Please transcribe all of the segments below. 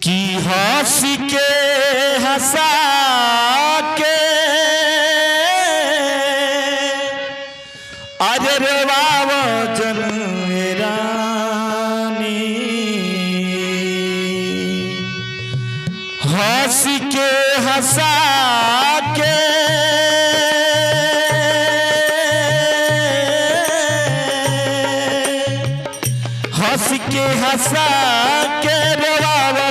कि हंस के हंसा के अरे बाबा जन रानी हंस के हंसा के हंस के हंसा के रोवावा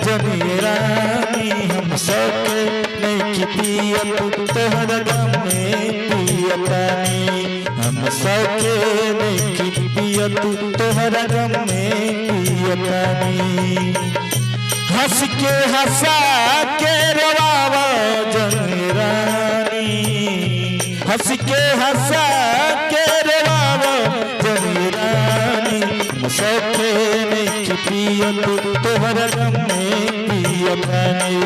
जनी रानी हम सबके नहीं पियत तोहर गम में पियतानी हम सबके नहीं पियत तोहर गम में पियतानी हंस के हंसा के रोवावा जनी रानी हंस के हंसा के रोवावा जनी रानी सबके नहीं पियत तोहर गम में पियतानी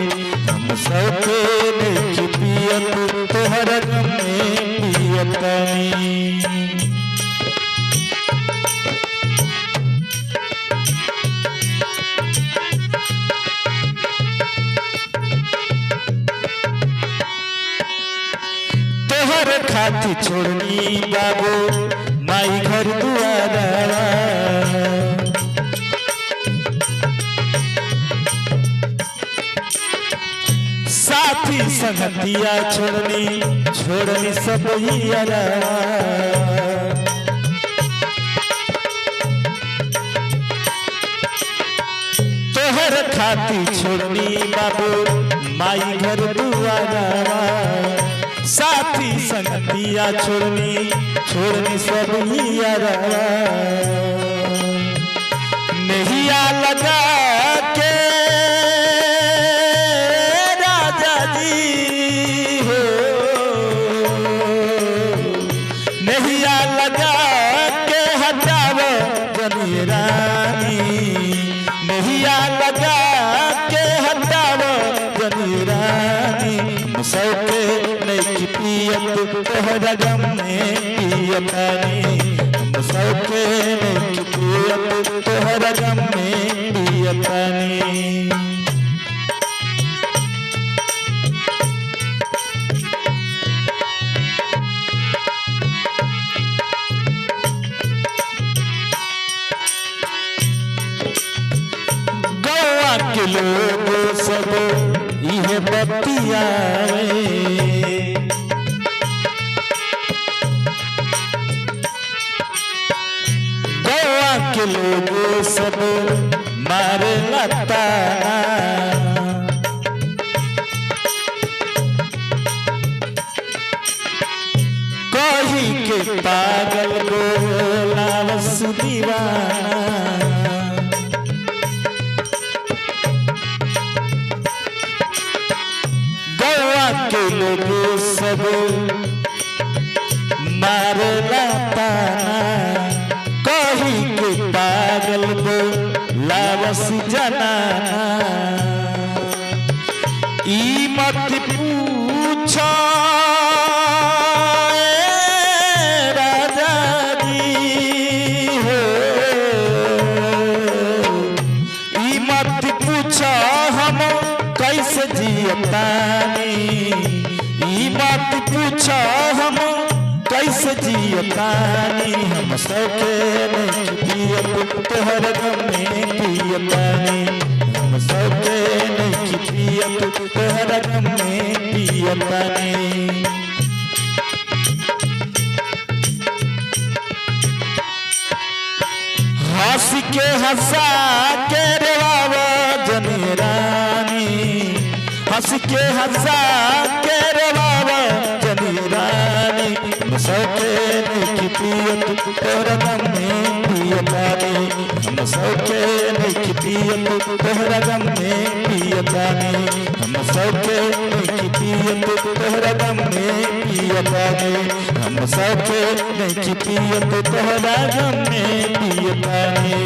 हम सबके नहीं पियत तोहर गम में पियतानी। तोहर खातिर छोड़नी बाबू माई घर दुआरा साथी संगतिया छोड़नी सब यारा तोहर खातिर छोड़नी बाबू माई घर दुआरा साथी संगतिया छोड़नी सब यारा नहिया लगा के राजा जी हो नहिया लगा के हटाव जनी रानी नहिया लगा के हटाव जनी रानी सबके नहीं पियत तोहर गम में पियतानी हम सबके नहीं पियत तोहर गम में पियतानी। गौआ के लोग सब इहे बतिया गौआ के लोग सब मारे लता कही के पागल गोलावस दीवाना के लोग सब मारला ताना कही के पागल बो लावस जनाना ई मत पूछो राजा जी हो ई मत पूछो हम कैसे जियतानी ई बात पूछो हम कैसे जियतानी हम सबके नहीं पियत तोहर गम में पियतानी हम सबके नहीं पियत तोहर गम में पियतानी। हंस के हंसा के रोवावा जनी रानी हंस के हंसा के रोवावा जनी रानी हम सबके नहीं पियत तोहर गम में पियतानी हम सबके नहीं पियत तोहर गम में पियतानी हम सबके नहीं पियत तोहर गम में पियतानी हम सबके नहीं पियत तोहर गम में पियतानी।